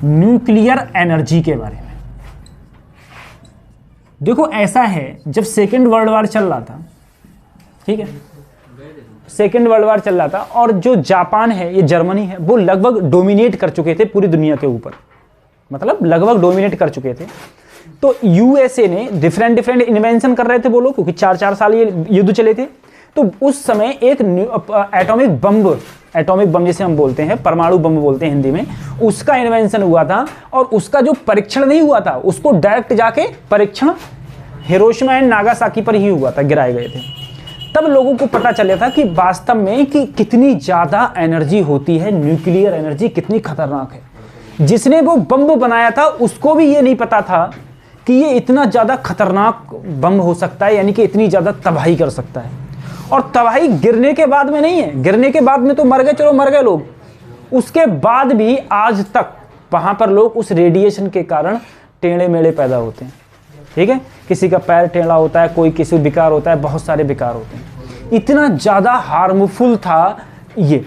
Nuclear energy के बारे में। देखो ऐसा है, जब सेकेंड वर्ल्ड वार चल रहा था, ठीक है, सेकेंड वर्ल्ड वार चल रहा था और जो जापान है, ये जर्मनी है, वो लगभग डोमिनेट कर चुके थे पूरी दुनिया के ऊपर, मतलब लगभग डोमिनेट कर चुके थे। तो यूएसए ने डिफरेंट इन्वेंशन कर रहे थे वो लोग, क्योंकि 4 साल ये युद्ध चले थे। तो उस समय एक एटॉमिक बम जिसे हम बोलते हैं, परमाणु बम बोलते हैं हिंदी में, उसका इन्वेंशन हुआ था। और उसका जो परीक्षण नहीं हुआ था, उसको डायरेक्ट जाके परीक्षण हिरोशिमा एंड नागासाकी पर ही हुआ था, गिराए गए थे। तब लोगों को पता चला था कि वास्तव में कि कितनी ज़्यादा एनर्जी होती है, न्यूक्लियर एनर्जी कितनी खतरनाक है। जिसने वो बम बनाया था उसको भी ये नहीं पता था कि ये इतना ज़्यादा खतरनाक बम हो सकता है, यानी कि इतनी ज़्यादा तबाही कर सकता है। और तबाही गिरने के बाद में नहीं है, गिरने के बाद में तो मर गए, चलो मर गए लोग, उसके बाद भी आज तक वहाँ पर लोग उस रेडिएशन के कारण टेढ़े मेढ़े पैदा होते हैं, ठीक है। किसी का पैर टेढ़ा होता है, कोई किसी विकार होता है, बहुत सारे विकार होते हैं। इतना ज़्यादा हार्मफुल था ये।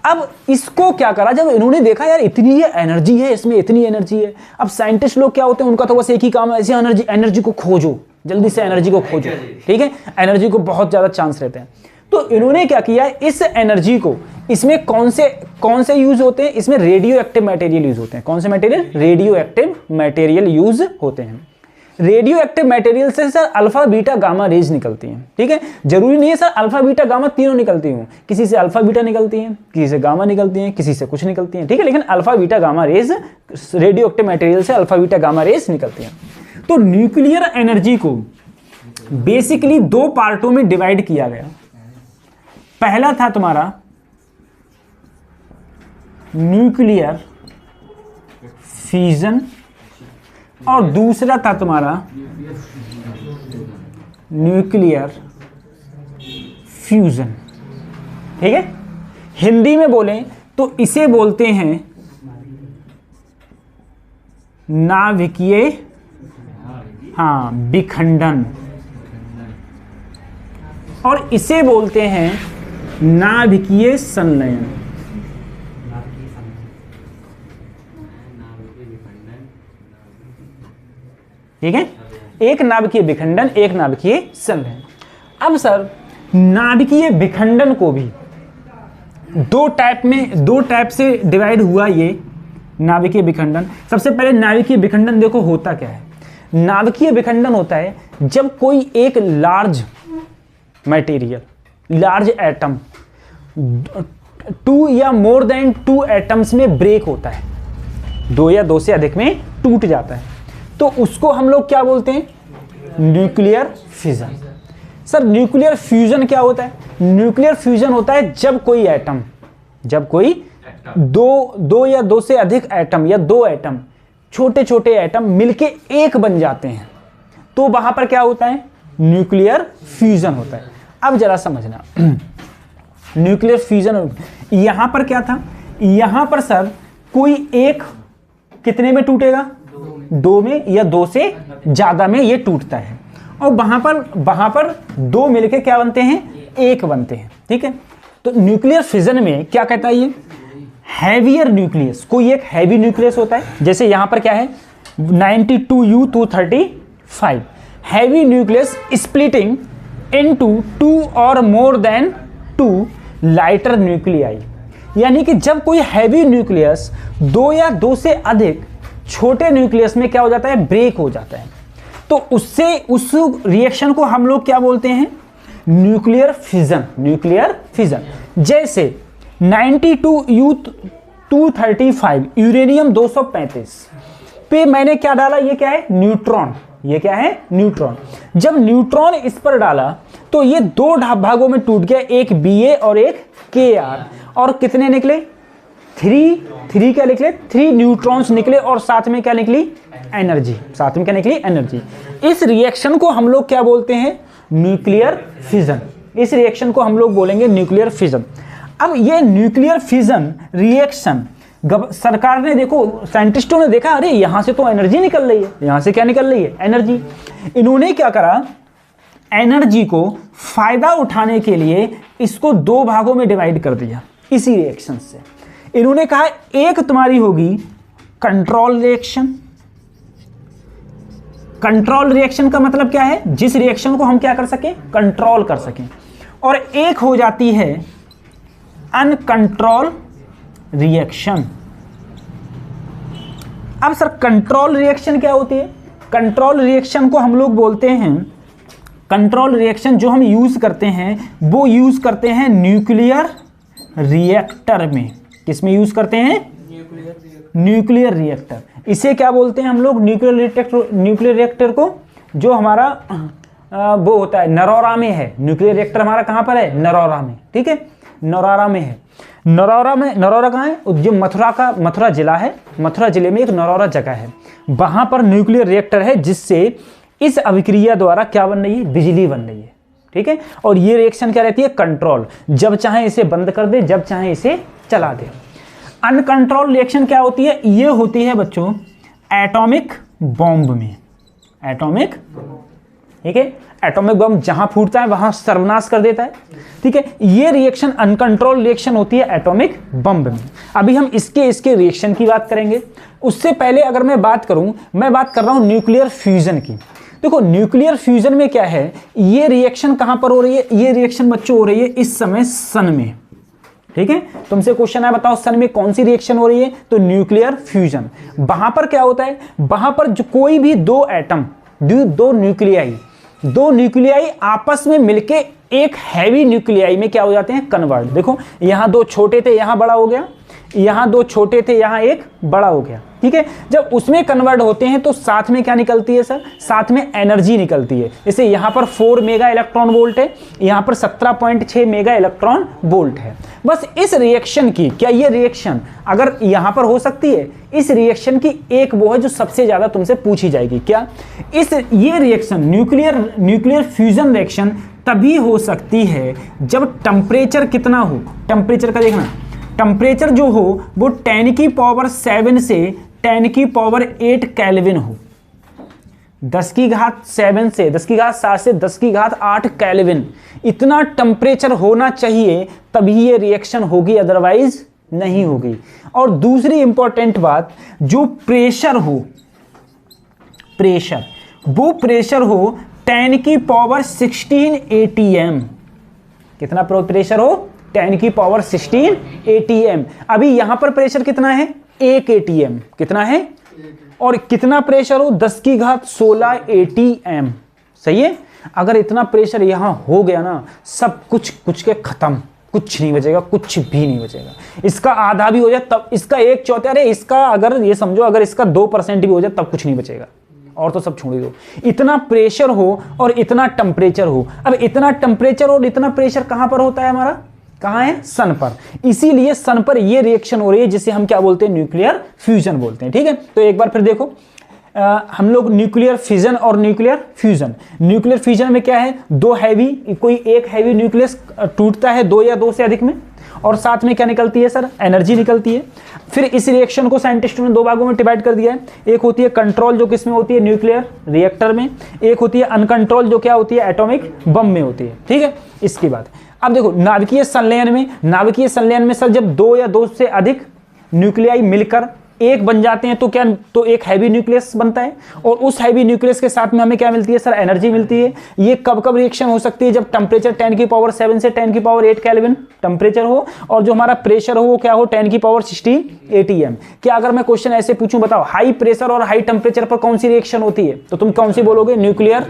अब इसको क्या करा, जब इन्होंने देखा यार इतनी ये एनर्जी है, इसमें इतनी एनर्जी है। अब साइंटिस्ट लोग क्या होते हैं, उनका तो बस एक ही काम है, ऐसी एनर्जी को खोजो, जल्दी से एनर्जी को खोजो, ठीक है। एनर्जी को बहुत ज़्यादा चांस रहते हैं। तो इन्होंने क्या किया, इस एनर्जी को, इसमें कौन से यूज होते हैं, इसमें रेडियो एक्टिव मटेरियल यूज होते हैं। कौन से material? Radio active material use होते हैं। रेडियो एक्टिव मटेरियल से sir alpha beta gamma rays निकलती हैं, ठीक है। जरूरी नहीं है सर अल्फा बीटा गामा तीनों निकलती हूँ, किसी से अल्फा बीटा निकलती हैं, किसी से गामा निकलती हैं, किसी से कुछ निकलती हैं, ठीक है। लेकिन alpha beta gamma rays, radio active material से अल्फा बीटा गामा रेज निकलती हैं। तो न्यूक्लियर एनर्जी को बेसिकली 2 पार्टों में डिवाइड किया गया। पहला था तुम्हारा न्यूक्लियर फ्यूजन और दूसरा था तुम्हारा न्यूक्लियर फ्यूजन, ठीक है। हिंदी में बोलें तो इसे बोलते हैं नाभिकीय विखंडन, और इसे बोलते हैं नाभिकीय संलयन। ठीक है, एक नाभिकीय विखंडन, एक नाभिकीय संलयन। अब सर नाभिकीय विखंडन को भी 2 टाइप से डिवाइड हुआ ये नाभिकीय विखंडन। सबसे पहले नाभिकीय विखंडन देखो होता क्या है। नाभिकीय विखंडन होता है जब कोई एक लार्ज मटेरियल, लार्ज एटम 2 या मोर देन 2 एटम्स में ब्रेक होता है, 2 या 2 से अधिक में टूट जाता है, तो उसको हम लोग क्या बोलते हैं? Nuclear fission. Sir nuclear fusion क्या होता है? न्यूक्लियर फ्यूजन होता है जब कोई एटम, जब कोई दो या 2 से अधिक एटम या 2 एटम, छोटे छोटे एटम मिलके एक बन जाते हैं, तो वहां पर क्या होता है? न्यूक्लियर फ्यूजन होता है। अब जरा समझना, न्यूक्लियर फ्यूजन यहां पर क्या था? यहां पर सर कोई एक कितने में टूटेगा? 2 में या 2 से ज्यादा में ये टूटता है, और वहां पर 2 मिलके क्या बनते हैं? एक बनते हैं, ठीक है। तो न्यूक्लियर फिजन में क्या कहता है ये? हैवियर न्यूक्लियस, कोई एक हैवी न्यूक्लियस होता है, जैसे यहां पर क्या है 92U235, heavy nucleus splitting into 2 और मोर देन 2 लाइटर न्यूक्लियाई। यानी कि जब कोई हैवी न्यूक्लियस 2 या 2 से अधिक छोटे न्यूक्लियस में क्या हो जाता है? ब्रेक हो जाता है, तो उससे उस रिएक्शन को हम लोग क्या बोलते हैं? Nuclear fission. न्यूक्लियर फिजन जैसे 92U235 यूरेनियम 235 पे मैंने क्या डाला? ये क्या है? न्यूट्रॉन। ये क्या है? न्यूट्रॉन। जब न्यूट्रॉन इस पर डाला तो ये 2 भागों में टूट गया, एक Ba और एक Kr, और कितने निकले? 3 क्या निकले? 3 न्यूट्रॉन्स निकले, और साथ में क्या निकली? एनर्जी। साथ में क्या निकली? एनर्जी। इस रिएक्शन को हम लोग क्या बोलते हैं? Nuclear fission. इस रिएक्शन को हम लोग बोलेंगे न्यूक्लियर फिजन। अब ये न्यूक्लियर फिजन रिएक्शन सरकार ने देखो, साइंटिस्टों ने देखा, अरे यहां से तो एनर्जी निकल रही है, यहां से क्या निकल रही है? एनर्जी। इन्होंने क्या करा? एनर्जी को फायदा उठाने के लिए इसको 2 भागों में डिवाइड कर दिया इसी रिएक्शन से। इन्होंने कहा एक तुम्हारी होगी कंट्रोल रिएक्शन। कंट्रोल रिएक्शन का मतलब क्या है, जिस रिएक्शन को हम क्या कर सकें, कंट्रोल कर सकें। और एक हो जाती है अनकंट्रोल रिएक्शन। अब सर कंट्रोल रिएक्शन क्या होती है? कंट्रोल रिएक्शन को हम लोग बोलते हैं, कंट्रोल रिएक्शन जो हम यूज करते हैं वो यूज करते हैं न्यूक्लियर रिएक्टर में। किस में यूज करते हैं? Nuclear reactor. इसे क्या बोलते हैं हम लोग? Nuclear reactor. न्यूक्लियर रिएक्टर को जो हमारा वो होता है नरौरा में है। न्यूक्लियर रिएक्टर हमारा कहाँ पर है? नरौरा में। ठीक है, नरौरा में है। नरौरा में, नरौरा कहाँ है? जो मथुरा जिला है, मथुरा जिले में एक नरौरा जगह है, वहां पर न्यूक्लियर रिएक्टर है, जिससे इस अभिक्रिया द्वारा क्या बन रही है? बिजली बन रही है। ठीक है, और ये रिएक्शन क्या रहती है? कंट्रोल। जब चाहे इसे बंद कर दे, जब चाहे इसे चला दे। अनकंट्रोल रिएक्शन क्या होती है? ये होती है बच्चों एटॉमिक बॉम्ब में। एटॉमिक, ठीक है, एटॉमिक बम जहां फूटता है वहां सर्वनाश कर देता है। ठीक है, ये रिएक्शन अनकंट्रोल रिएक्शन होती है एटॉमिक बम में। अभी हम इसके रिएक्शन की बात करेंगे। उससे पहले अगर मैं बात करूं, मैं बात कर रहा हूं न्यूक्लियर फ्यूजन की। देखो न्यूक्लियर फ्यूजन में क्या है, ये रिएक्शन कहां पर हो रही है? ये रिएक्शन बच्चों हो रही है इस समय सन में। ठीक है, तुमसे क्वेश्चन है बताओ सन में कौन सी रिएक्शन हो रही है? तो न्यूक्लियर फ्यूजन। वहां पर क्या होता है? वहां पर जो कोई भी दो एटम, दो न्यूक्लियाई आपस में मिलके एक हैवी न्यूक्लियाई में क्या हो जाते हैं? कन्वर्ट। देखो यहां दो छोटे थे, यहां बड़ा हो गया, यहां दो छोटे थे, यहां एक बड़ा हो गया। ठीक है, जब उसमें कन्वर्ट होते हैं तो साथ में क्या निकलती है सर? साथ में एनर्जी निकलती है। जैसे यहां पर 4 मेगा इलेक्ट्रॉन वोल्ट है, यहां पर 17.6 मेगा इलेक्ट्रॉन वोल्ट है। बस इस रिएक्शन की, क्या ये रिएक्शन अगर यहां पर हो सकती है? इस रिएक्शन की एक वो है जो सबसे ज्यादा तुमसे पूछी जाएगी। क्या ये रिएक्शन न्यूक्लियर फ्यूजन रिएक्शन तभी हो सकती है जब टेम्परेचर कितना हो? टेम्परेचर का देखना, टेम्परेचर जो हो वो 10 की पावर 7 से 10 की पावर 8 केल्विन हो। 10 की घात 7 से 10 की घात 7 से 10 की घात 8 केल्विन, इतना टेम्परेचर होना चाहिए तभी ये रिएक्शन होगी, अदरवाइज नहीं होगी। और दूसरी इंपॉर्टेंट बात, जो प्रेशर हो, प्रेशर, वो प्रेशर हो 10 की पावर 16 ATM। कितना प्रेशर हो? 10 की पावर 16 ATM। अभी यहां पर प्रेशर कितना है? 1 ATM। कितना है? और कितना प्रेशर हो? 10 की घात 16 ATM। सही है, अगर इतना प्रेशर यहां हो गया ना, सब कुछ के खत्म, कुछ नहीं बचेगा, कुछ भी नहीं बचेगा। इसका आधा भी हो जाए तब, इसका 1/4, अरे इसका अगर ये समझो अगर इसका 2% भी हो जाए तब कुछ नहीं बचेगा, और तो सब छोड़ दो। इतना प्रेशर हो और इतना टेम्परेचर हो। अब इतना टेम्परेचर और इतना प्रेशर कहां पर होता है? हमारा कहां है? सन पर। इसीलिए सन पर ये रिएक्शन हो रही है जिसे हम क्या बोलते हैं? न्यूक्लियर फ्यूजन बोलते हैं। ठीक है, तो एक बार फिर देखो, हम लोग न्यूक्लियर फिजन और न्यूक्लियर फ्यूजन। न्यूक्लियर फ्यूजन में क्या है? दो हैवी, कोई एक हैवी न्यूक्लियस टूटता है 2 या 2 से अधिक में, और साथ में क्या निकलती है सर? एनर्जी निकलती है। फिर इस रिएक्शन को साइंटिस्टों ने 2 भागों में डिवाइड कर दिया है। एक होती है कंट्रोल, जो किसमें होती है? न्यूक्लियर रिएक्टर में। एक होती है अनकंट्रोल, जो क्या होती है? एटॉमिक बम में होती है। ठीक है, इसकी बात। अब देखो नाभिकीय संलयन में सर जब 2 या 2 से अधिक न्यूक्लियाई मिलकर एक बन जाते हैं तो क्या? तो एक हैवी न्यूक्लियस बनता है, और उस हैवी न्यूक्लियस के साथ में हमें क्या मिलती है सर? एनर्जी मिलती है। ये कब रिएक्शन हो सकती है? जब टेम्परेचर 10 की पावर 7 से 10 की पावर 8 केल्विन टेम्परेचर हो, और जो हमारा प्रेशर हो वो क्या हो? 10 की पावर 16 ATM। क्या अगर मैं क्वेश्चन ऐसे पूछूं, बताओ हाई प्रेशर और हाई टेम्परेचर पर कौन सी रिएक्शन होती है? तो तुम कौन सी बोलोगे? न्यूक्लियर।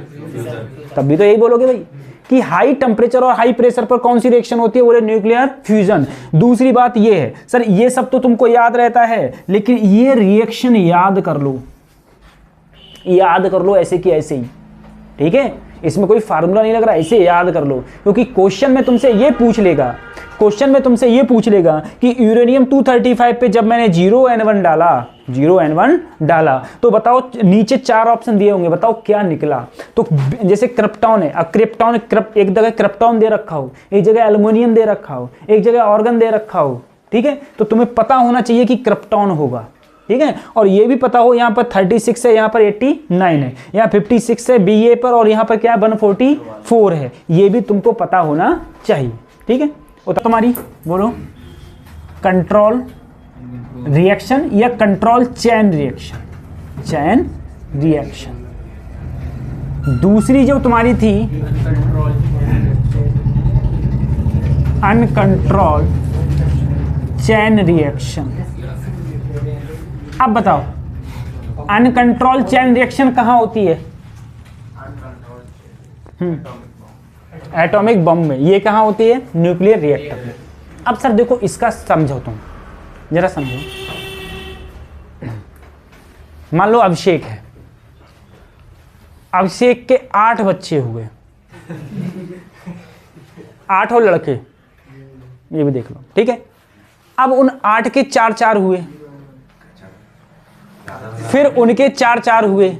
तब भी तो यही बोलोगे भाई कि हाई टेम्परेचर और हाई प्रेशर पर कौन सी रिएक्शन होती है? बोले न्यूक्लियर फ्यूजन। दूसरी बात ये है सर, ये सब तो तुमको याद रहता है, लेकिन ये रिएक्शन याद कर लो ऐसे कि ऐसे ही। ठीक है, इसमें कोई फार्मूला नहीं लग रहा, इसे याद कर लो, क्योंकि क्वेश्चन में तुमसे ये पूछ लेगा कि यूरेनियम 235 पे जब मैंने 0N1 डाला तो बताओ, नीचे 4 ऑप्शन दिए होंगे, बताओ क्या निकला? तो जैसे क्रिप्टॉन है, क्रिप्टॉन एक जगह क्रिप्टॉन दे रखा हो, एक जगह एल्युमिनियम दे रखा हो, एक जगह ऑर्गन दे रखा हो। ठीक है, तो तुम्हें पता होना चाहिए कि क्रिप्टॉन होगा। ठीक है, और ये भी पता हो यहाँ पर 36 है, यहाँ पर 89 है, यहाँ 56 है BA पर, और यहाँ पर क्या है? 144 है। ये भी तुमको पता होना चाहिए। ठीक है, और तुम्हारी बोलो कंट्रोल रिएक्शन या control chain reaction, chain reaction. दूसरी जो तुम्हारी थी अनकंट्रोल चैन रिएक्शन। अब बताओ अनकंट्रोल चैन रिएक्शन कहाँ होती है? एटॉमिक बम में। ये कहाँ होती है? न्यूक्लियर रिएक्टर में। अब सर देखो इसका समझो, तुम जरा समझो। मान लो अभिषेक है, अभिषेक के 8 बच्चे हुए, 8 लड़के, ये भी देख लो, ठीक है। अब उन 8 के 4 हुए, फिर उनके 4 हुए,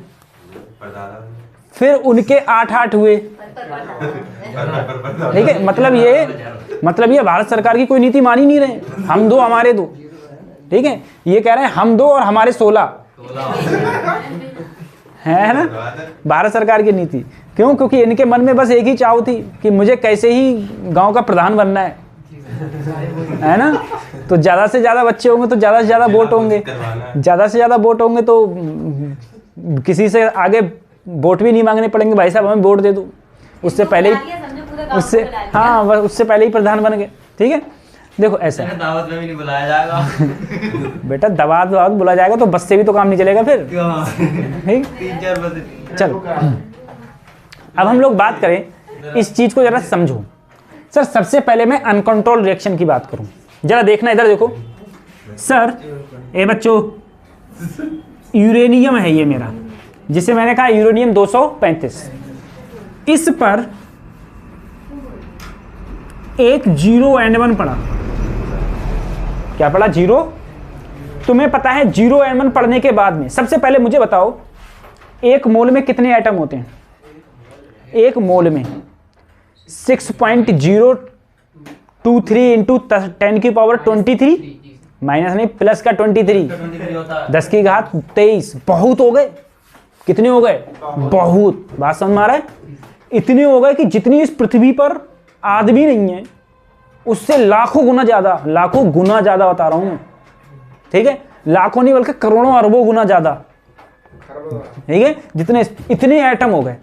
फिर उनके 8 हुए, ठीक है। मतलब ये भारत सरकार की कोई नीति मान ही नहीं रहे, हम 2 हमारे 2, ठीक है। ये कह रहे हैं हम 2 और हमारे 16 है ना, भारत सरकार की नीति। क्यों? क्योंकि इनके मन में बस एक ही चाह थी कि मुझे कैसे ही गांव का प्रधान बनना है ना। तो ज़्यादा से ज़्यादा बच्चे होंगे तो ज़्यादा से ज़्यादा वोट होंगे, ज़्यादा से ज़्यादा वोट होंगे तो किसी से आगे वोट भी नहीं मांगने पड़ेंगे, भाई साहब हमें वोट दे दो। उससे पहले ही उससे पहले ही प्रधान बन गए, ठीक है। देखो ऐसा दावत में भी नहीं बुलाया जाएगा बेटा, दावत बुलाया जाएगा तो बस से भी तो काम नहीं चलेगा फिर, ठीक। 3-4 बजे चलो अब हम लोग बात करें इस चीज को, जरा समझो। सर सबसे पहले मैं अनकंट्रोल रिएक्शन की बात करूं, जरा देखना इधर देखो। सर ए बच्चों, यूरेनियम है ये मेरा, जिसे मैंने कहा यूरेनियम 235, इस पर एक 0N1 पड़ा। क्या पड़ा? 0। तुम्हें पता है 0N1 पढ़ने के बाद में सबसे पहले मुझे बताओ एक मोल में कितने एटम होते हैं? एक मोल में 6.023 इंटू 10⁻23 माइनस नहीं प्लस का 23, 10⁻23। बहुत हो गए। कितने हो गए? बहुत। बात समझ में आ रहा है? इतने हो गए कि जितनी इस पृथ्वी पर आदमी नहीं है उससे लाखों गुना ज्यादा बता रहा हूं मैं, ठीक है। लाखों नहीं बल्कि करोड़ों अरबों गुना ज्यादा, ठीक है। इतने एटम हो गए।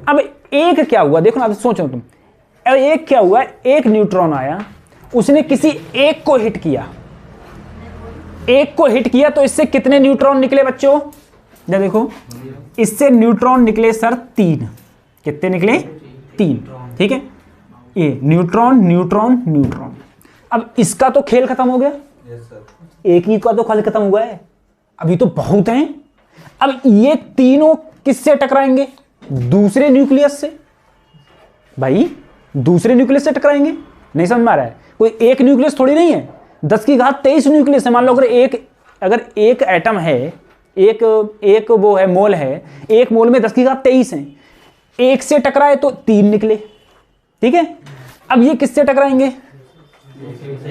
अब एक क्या हुआ देखो ना, अब सोचो तुम, एक क्या हुआ, एक न्यूट्रॉन आया, उसने किसी एक को हिट किया, तो इससे कितने न्यूट्रॉन निकले बच्चों? देखो इससे न्यूट्रॉन निकले सर 3। कितने निकले? 3, ठीक है। ये न्यूट्रॉन। अब इसका तो खेल खत्म हो गया। एक ही का तो खेल खत्म हुआ है, अभी तो बहुत हैं। अब ये तीनों किससे टकराएंगे? दूसरे न्यूक्लियस से। भाई दूसरे न्यूक्लियस से टकराएंगे। नहीं समझ में आ रहा है? कोई एक न्यूक्लियस थोड़ी नहीं है, 10⁻23 न्यूक्लियस है। मान लो अगर एक एटम है, एक वो है मोल है, एक मोल में 10⁻23 है, एक से टकराए तो 3 निकले, ठीक है। अब ये किससे टकराएंगे?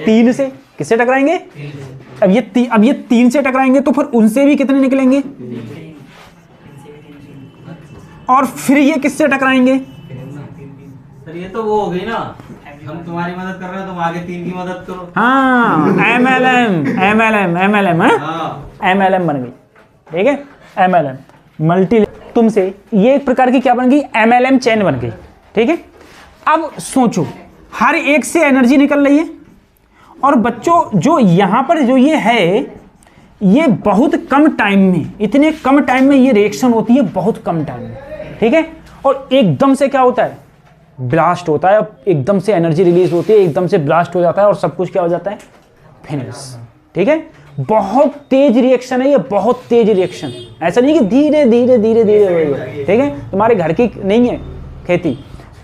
3 से। किससे टकराएंगे? अब ये 3 से टकराएंगे तो फिर उनसे भी कितने निकलेंगे? और फिर ये किससे टकराएंगे? सर ये तो वो हो गई ना, हम तुम्हारी मदद कर रहे हैं, तुम आगे 3 की मदद करो। हाँ, MLM बन गई, ठीक है। MLM मल्टी, तुमसे ये एक प्रकार की क्या बन गई? MLM चेन बन गई, ठीक है। अब सोचो हर एक से एनर्जी निकल रही है, और बच्चों जो यहां पर जो ये है, ये बहुत कम टाइम में, इतने कम टाइम में ये रिएक्शन होती है, बहुत कम टाइम में, ठीक है। और एकदम से क्या होता है? ब्लास्ट होता है, एकदम से एनर्जी रिलीज होती है, एकदम से ब्लास्ट हो जाता है और सब कुछ क्या हो जाता है? फिनिश, ठीक है। बहुत तेज रिएक्शन है ये, बहुत तेज रिएक्शन। ऐसा नहीं कि धीरे धीरे हो रही है, ठीक है। तुम्हारे घर की नहीं है खेती,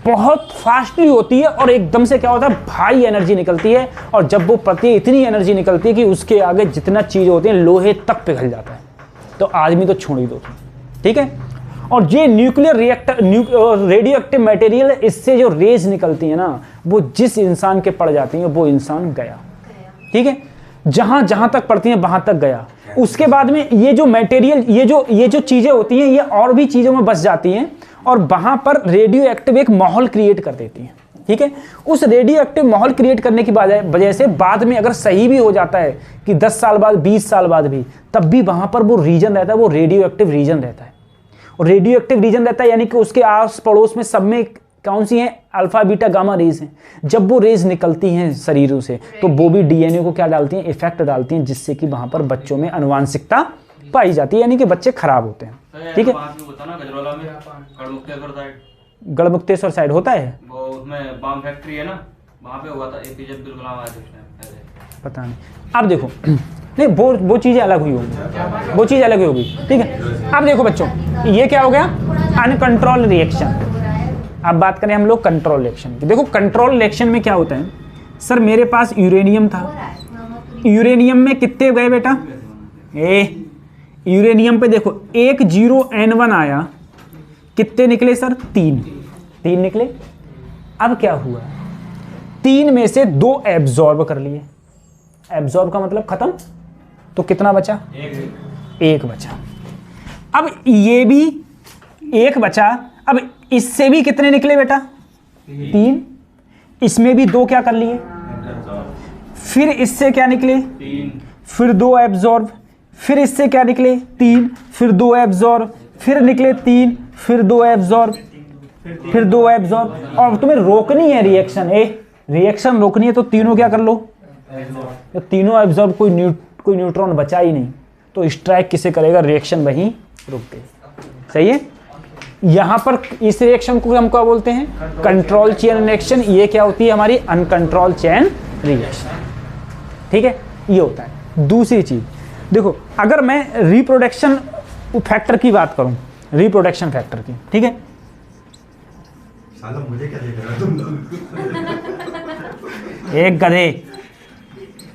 बहुत फास्टली होती है और एकदम से क्या होता है? भारी एनर्जी निकलती है, और जब वो पड़ती है इतनी एनर्जी निकलती है कि उसके आगे जितना चीज होती है लोहे तक पिघल जाता है, तो आदमी तो छोड़ ही दो, ठीक है। और ये nuclear reactor, radio active material, इससे जो रेज निकलती है ना, वो जिस इंसान के पड़ जाती है वो इंसान गया, ठीक है। जहां जहां तक पड़ती हैं वहां तक गया। उसके बाद में ये जो मटेरियल, ये जो चीजें होती हैं, ये और भी चीजों में बस जाती हैं और वहां पर रेडियो एक्टिव एक माहौल क्रिएट कर देती हैं, ठीक है। उस रेडियो एक्टिव माहौल क्रिएट करने की वजह से बाद में अगर सही भी हो जाता है कि 10 साल बाद 20 साल बाद भी, तब भी वहां पर वो रीजन रहता है, वो रेडियो एक्टिव रीजन रहता है। और रेडियो एक्टिव रीजन रहता है यानी कि उसके आस पड़ोस में सब में कौन सी हैं, अल्फा बीटा गामा रेज हैं। जब वो रेज निकलती हैं शरीरों से तो वो भी डीएनए को क्या डालती हैं, इफेक्ट डालती हैं, जिससे कि वहां पर बच्चों में अनुवांशिकता पाई जाती है, यानी कि बच्चे खराब होते हैं। ठीक है, गढ़मुक्तेश्वर साइड होता है वो, उसमें बम फैक्ट्री है ना, वहाँ पे हुआ था, एपीजे अब्दुल कलाम आए थे उस टाइम पहले। पता नहीं, अब देखो नहीं वो चीज़ें अलग हुई होगी, वो चीज़ अलग होगी। ठीक है, अब देखो बच्चों, ये क्या हो गया, अनकंट्रोल रिएक्शन। अब बात करें हम लोग कंट्रोल रिएक्शन की। देखो कंट्रोल रिएक्शन में क्या होता है, सर मेरे पास यूरेनियम था, यूरेनियम में कितने गए बेटा, यूरेनियम पे देखो 10N1 आया, कितने निकले सर, 3 निकले। अब क्या हुआ, 3 में से 2 एब्जॉर्ब कर लिए, एब्जॉर्ब का मतलब खत्म, तो कितना बचा, 1 बचा। अब ये भी 1 बचा, अब इससे भी कितने निकले बेटा, 3, इसमें भी 2 क्या कर लिए, फिर इससे क्या निकले, 3, फिर 2 एब्जॉर्ब, फिर इससे क्या निकले, 3, फिर 2 एब्जॉर्ब, फिर निकले 3, फिर 2 एब्जॉर्ब, फिर 2 एब्जॉर्ब। और तुम्हें रोकनी है रिएक्शन, रिएक्शन रोकनी है तो तीनों क्या कर लो, तो तीनों एब्जॉर्ब, कोई न्यूट्रॉन बचा ही नहीं, तो स्ट्राइक किसे करेगा, रिएक्शन वहीं रुक गई। सही है, यहां पर इस रिएक्शन को हम क्या बोलते हैं, कंट्रोल चेन रिएक्शन। ये क्या होती है, हमारी अनकंट्रोल चेन रिएक्शन। ठीक है, ये होता है। दूसरी चीज देखो, अगर मैं रिप्रोडक्शन फैक्टर की बात करूं, रिप्रोडक्शन फैक्टर की, ठीक है, साला मुझे क्या देख रहा है तुम लोग? एक गधे,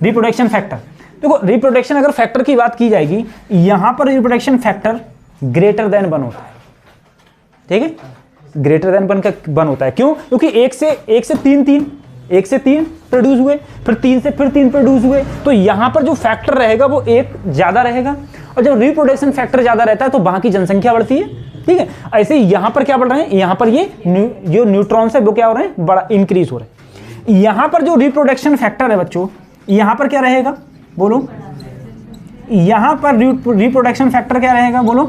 रिप्रोडक्शन फैक्टर। देखो रिप्रोडक्शन अगर फैक्टर की बात की जाएगी, यहां पर रिप्रोडक्शन फैक्टर ग्रेटर देन 1 होता है। ठीक है, ग्रेटर देन 1 होता है। क्यों, क्योंकि 1 से 3 प्रोड्यूस हुए, फिर 3 से फिर 3 प्रोड्यूस हुए, तो यहां पर जो फैक्टर रहेगा वो 1 ज्यादा रहेगा। और जब रिप्रोडक्शन फैक्टर ज्यादा रहता है तो वहां की जनसंख्या बढ़ती है। ठीक है, ऐसे यहां पर क्या बढ़ रहे हैं, यहां पर ये जो न्यूट्रॉन्स है वो क्या हो रहे हैं, बड़ा इंक्रीज हो रहे हैं। यहां पर जो रिप्रोडक्शन फैक्टर है बच्चों, यहां पर क्या रहेगा, बोलो, यहां पर रिप्रोडक्शन फैक्टर क्या रहेगा, बोलो,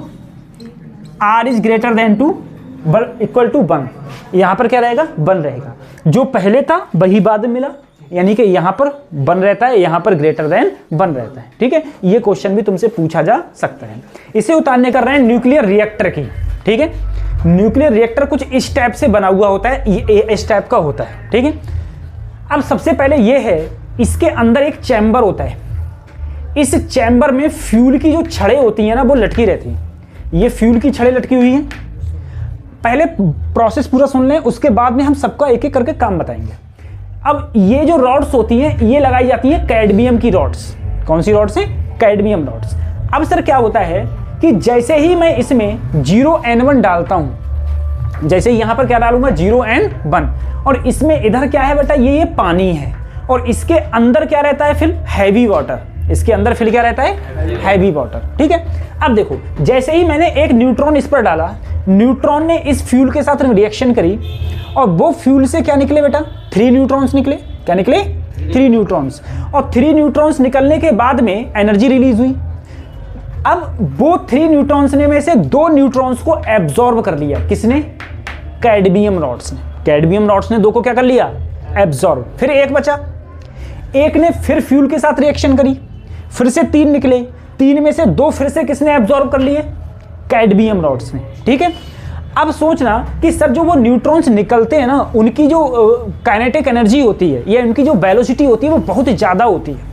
R is greater than 2 equal to 1। यहां पर क्या रहेगा, 1 रहेगा। जो पहले था वही बाद में मिला, यानी कि यहां पर 1 रहता है, यहां पर ग्रेटर देन 1 रहता है। ठीक है, ये क्वेश्चन भी तुमसे पूछा जा सकता है। इसे उतारने कर रहे हैं न्यूक्लियर रिएक्टर की। ठीक है, न्यूक्लियर रिएक्टर कुछ इस टाइप से बना हुआ होता है, ये इस टाइप का होता है। ठीक है, अब सबसे पहले ये है, इसके अंदर एक चैम्बर होता है। इस चैम्बर में फ्यूल की जो छड़ें होती हैं ना, वो लटकी रहती हैं। ये फ्यूल की छड़ें लटकी हुई हैं। पहले प्रोसेस पूरा सुन लें, उसके बाद में हम सबका एक एक करके काम बताएंगे। अब ये जो रॉड्स होती हैं, ये लगाई जाती हैं कैडमियम की रॉड्स। कौन सी रॉड्स है, कैडमियम रॉड्स। अब सर क्या होता है कि जैसे ही मैं इसमें 0N1 डालता हूं, जैसे यहां पर क्या डालूंगा, 0N1, और इसमें इधर क्या है बेटा, ये पानी है, और इसके अंदर क्या रहता है, फिर हैवी वाटर। इसके अंदर फिर क्या रहता है, हैवी वाटर। ठीक है, अब देखो, जैसे ही मैंने एक न्यूट्रॉन इस पर डाला, न्यूट्रॉन ने इस फ्यूल के साथ रिएक्शन करी, और वो फ्यूल से क्या निकले बेटा, 3 न्यूट्रॉन्स निकले। क्या निकले, 3 न्यूट्रॉन्स। और 3 न्यूट्रॉन्स निकलने के बाद में एनर्जी रिलीज हुई। अब वो 3 न्यूट्रॉन्स ने में से 2 न्यूट्रॉन्स को एब्जॉर्ब कर लिया। किसने, कैडमियम रॉड्स ने। कैडमियम रॉड्स ने 2 को क्या कर लिया, एब्जॉर्ब। फिर 1 बचा, 1 ने फिर फ्यूल के साथ रिएक्शन करी, फिर से 3 निकले। 3 में से 2 फिर से किसने एब्जॉर्ब कर लिए, कैडमियम रॉड्स ने। ठीक है, अब सोचना कि सर जो वो न्यूट्रॉन्स निकलते हैं ना, उनकी जो काइनेटिक एनर्जी होती है या उनकी जो वेलोसिटी होती है वो बहुत ज़्यादा होती है।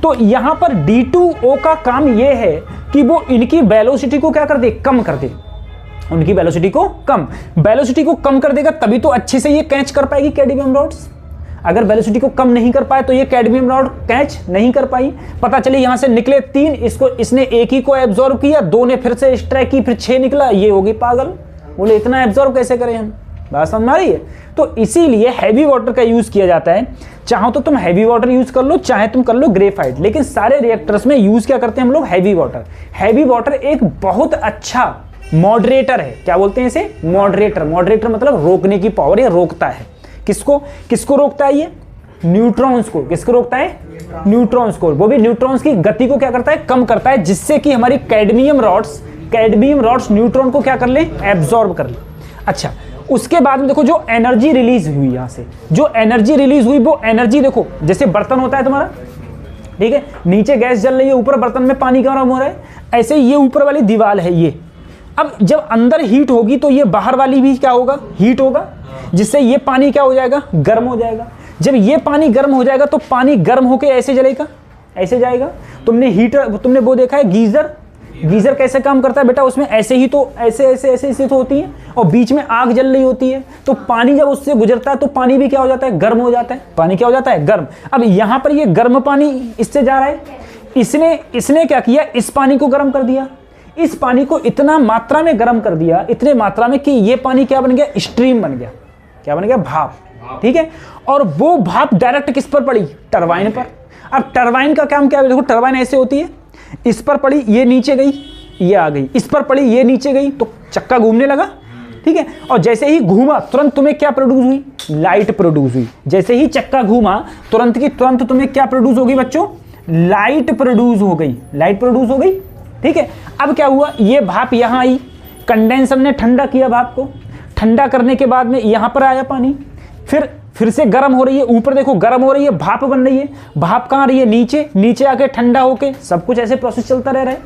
तो यहाँ पर D2O का काम ये है कि वो इनकी वेलोसिटी को क्या कर दे, कम कर दे। उनकी वेलोसिटी को कम कर देगा, तभी तो अच्छे से ये कैच कर पाएगी कैडमियम रॉड्स। अगर वेलोसिटी को कम नहीं कर पाए तो ये कैडमियम रॉड कैच नहीं कर पाई। पता चले यहां से निकले 3, इसने 1 ही को एब्जॉर्ब किया, 2 ने फिर से स्ट्राइक की, फिर 6 निकला, ये होगी पागल। बोले इतना एब्जॉर्ब कैसे करें हम, बात समझ में आ रही है। तो इसीलिए हैवी वाटर का यूज किया जाता है। चाहो तो तुम हैवी वाटर यूज कर लो, चाहे तुम कर लो ग्रेफाइट, लेकिन सारे रिएक्टर्स में यूज क्या करते हैं हम लोग, हैवी वाटर। हैवी वाटर एक बहुत अच्छा मॉडरेटर है। क्या बोलते हैं इसे, मॉडरेटर। मॉडरेटर मतलब रोकने की पावर, या रोकता है। किसको किसको रोकता है ये? न्यूट्रॉन्स को। किसको रोकता है? न्यूट्रॉन्स को। वो भी न्यूट्रॉन्स की गति को क्या करता है? कम करता है, जिससे कि हमारी कैडमियम रॉड्स न्यूट्रॉन को क्या कर ले? एब्जॉर्ब कर ले। अच्छा, उसके बाद में देखो जो एनर्जी रिलीज हुई, यहां से जो एनर्जी रिलीज हुई वो एनर्जी देखो, जैसे बर्तन होता है तुम्हारा, ठीक है, नीचे गैस जल रही है, ऊपर बर्तन में पानी गर्म हो रहा है, ऐसे ये ऊपर वाली दीवार है ये। अब जब अंदर हीट होगी तो ये बाहर वाली भी क्या होगा? हीट होगा, जिससे ये पानी क्या हो जाएगा? गर्म हो जाएगा। जब ये पानी गर्म हो जाएगा तो पानी गर्म होके ऐसे जलेगा, ऐसे जाएगा। तुमने वो देखा है गीजर कैसे काम करता है बेटा? उसमें ऐसे ही तो ऐसे तो होती है और बीच में आग जल रही होती है, तो पानी जब उससे गुजरता है तो पानी भी क्या हो जाता है? गर्म हो जाता है। पानी क्या हो जाता है? गर्म। अब यहाँ पर ये गर्म पानी इससे जा रहा है, इसने क्या किया? इस पानी को गर्म कर दिया, इस पानी को इतना मात्रा में गर्म कर दिया, इतने मात्रा में कि ये पानी क्या बन गया? स्ट्रीम बन गया। क्या बन गया? भाप। ठीक है, और वो भाप डायरेक्ट किस पर पड़ी? टरबाइन पर। अब टरबाइन का काम क्या है? देखो टरबाइन ऐसे होती है, इस पर पड़ी, ये नीचे गई, ये आ गई, इस पर पड़ी, ये नीचे गई, तो चक्का घूमने लगा। ठीक है, और जैसे ही घूमा तुरंत तुम्हें क्या प्रोड्यूस हुई? लाइट प्रोड्यूस हुई। जैसे ही चक्का घूमा तुरंत की तुरंत तुम्हें क्या प्रोड्यूस होगी बच्चों? लाइट प्रोड्यूस हो गई। लाइट प्रोड्यूस हो गई। ठीक है, अब क्या हुआ? ये भाप यहां आई, कंडेंसर ने ठंडा किया भाप को, ठंडा करने के बाद में यहां पर आया पानी, फिर से गर्म हो रही है, ऊपर देखो गर्म हो रही है, भाप बन रही है। भाप कहाँ रही है? नीचे आके ठंडा होके, सब कुछ ऐसे प्रोसेस चलता रह रहा है।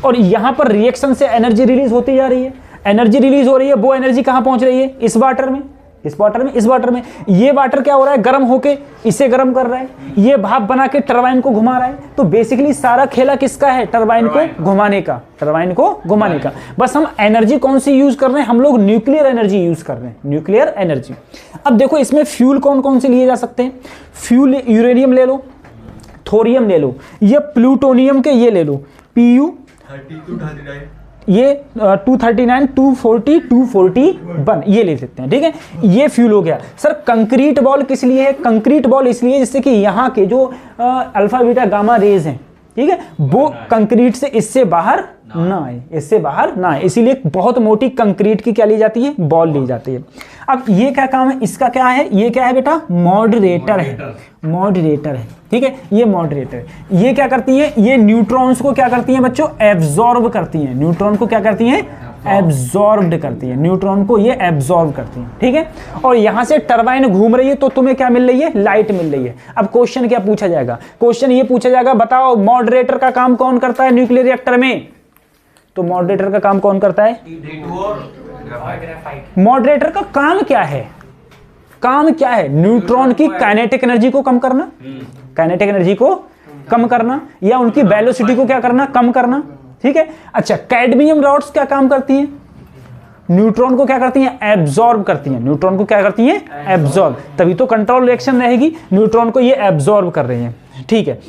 और यहाँ पर रिएक्शन से एनर्जी रिलीज होती जा रही है, एनर्जी रिलीज हो रही है। वो एनर्जी कहाँ पहुंच रही है? इस वाटर में। ये वाटर क्या हो रहा है? गर्म होके इसे गर्म कर रहा है, ये भाप बना के टरबाइन को घुमा रहा है। तो बेसिकली सारा खेला किसका है? टरबाइन को घुमाने का। बस हम एनर्जी कौन सी यूज कर रहे हैं? हम लोग न्यूक्लियर एनर्जी यूज कर रहे हैं, न्यूक्लियर एनर्जी। अब देखो इसमें फ्यूल कौन कौन से लिए जा सकते हैं? फ्यूल यूरेनियम ले लो, थोरियम ले लो, ये प्लूटोनियम के ये ले लो, Pu 32-39 ये 239, 240, 241 ये ले सकते हैं। ठीक है, ये फ्यूल हो गया। सर कंक्रीट बॉल किस लिए है? कंक्रीट बॉल इसलिए जिससे कि यहाँ के जो अल्फा बीटा गामा रेज हैं, ठीक है, वो कंक्रीट से इससे बाहर ना आए, इसीलिए बहुत मोटी कंक्रीट की क्या ली जाती है? बॉल ली जाती है। अब ये क्या काम है? इसका क्या है? ये क्या है बेटा? मॉडरेटर है। ठीक है, ये मॉडरेटर है। ये क्या करती है? ये न्यूट्रॉन्स को क्या करती हैं बच्चों? एब्जॉर्ब करती हैं। न्यूट्रॉन को क्या करती हैं? एब्जॉर्ब्ड करती है। न्यूट्रॉन को ये एब्जॉर्ब करती हैं। ठीक है, और यहां से टरबाइन घूम रही है तो तुम्हें क्या मिल रही है? लाइट मिल रही है। अब क्वेश्चन क्या पूछा जाएगा? क्वेश्चन ये पूछा जाएगा, बताओ मॉडरेटर का काम कौन करता है न्यूक्लियर रिएक्टर में? तो मॉडरेटर का काम कौन करता है? मॉडरेटर का काम क्या है? न्यूट्रॉन की काइनेटिक एनर्जी को कम करना, या उनकी वेलोसिटी को क्या करना? कम करना। ठीक है, अच्छा कैडमियम रॉड्स क्या काम करती हैं? न्यूट्रॉन को क्या करती हैं? एब्जॉर्ब करती हैं। एब्जॉर्ब, तभी तो कंट्रोल रिएक्शन रहेगी। न्यूट्रॉन को ये एब्जॉर्ब कर रही हैं। ठीक है,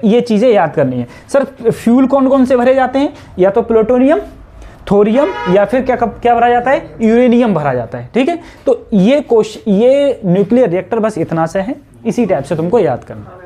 ये चीजें याद करनी है। सर फ्यूल कौन कौन से भरे जाते हैं? या तो प्लूटोनियम, थोरियम, या फिर क्या भरा जाता है? यूरेनियम भरा जाता है। ठीक है, तो ये न्यूक्लियर रिएक्टर बस इतना सा है, इसी टाइप से तुमको याद करना।